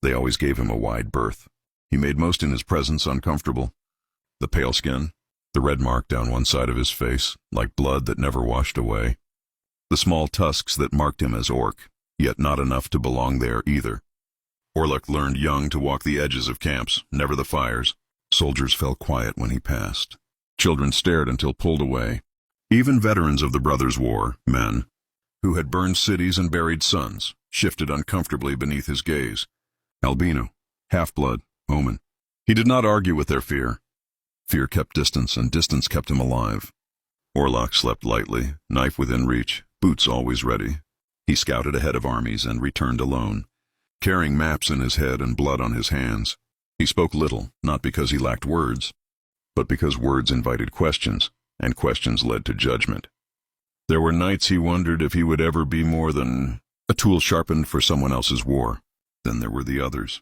They always gave him a wide berth. He made most in his presence uncomfortable. The pale skin, the red mark down one side of his face, like blood that never washed away. The small tusks that marked him as orc, yet not enough to belong there either. Orlach learned young to walk the edges of camps, never the fires. Soldiers fell quiet when he passed. Children stared until pulled away. Even veterans of the Brothers' War, men, who had burned cities and buried sons, shifted uncomfortably beneath his gaze. Albino, half-blood, omen. He did not argue with their fear. Fear kept distance, and distance kept him alive. Orlach slept lightly, knife within reach, boots always ready. He scouted ahead of armies and returned alone, carrying maps in his head and blood on his hands. He spoke little, not because he lacked words, but because words invited questions, and questions led to judgment. There were nights he wondered if he would ever be more than a tool sharpened for someone else's war. Then there were the others.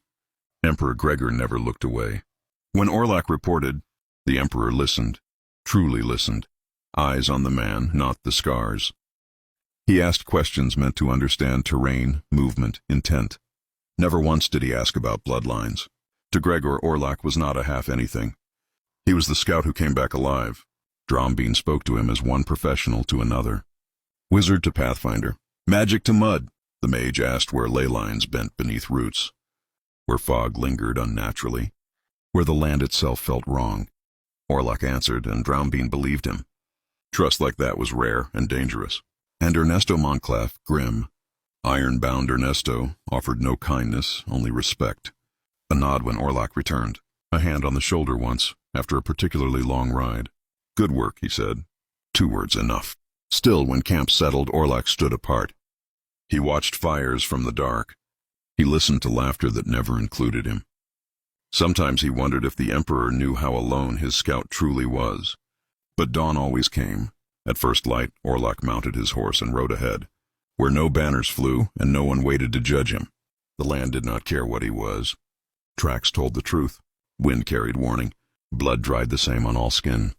Emperor Gregor never looked away. When Orlach reported, the Emperor listened, truly listened, eyes on the man, not the scars. He asked questions meant to understand terrain, movement, intent. Never once did he ask about bloodlines. To Gregor, Orlach was not a half-anything. He was the scout who came back alive. Drombean spoke to him as one professional to another. Wizard to pathfinder, magic to mud, the mage asked where ley lines bent beneath roots, where fog lingered unnaturally, where the land itself felt wrong. Orlach answered, and Drombean believed him. Trust like that was rare and dangerous. And Ernesto Monclaf, grim, iron-bound Ernesto, offered no kindness, only respect. A nod when Orlach returned, a hand on the shoulder once, after a particularly long ride. Good work, he said. 2 words enough. Still, when camp settled, Orlach stood apart. He watched fires from the dark. He listened to laughter that never included him. Sometimes he wondered if the Emperor knew how alone his scout truly was. But dawn always came. At first light, Orlach mounted his horse and rode ahead, where no banners flew and no one waited to judge him. The land did not care what he was. Tracks told the truth. Wind carried warning. Blood dried the same on all skin.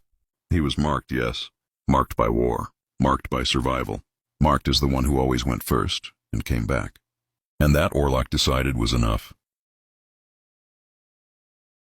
He was marked, yes. Marked by war. Marked by survival. Marked as the one who always went first and came back. And that, Orlach decided, was enough.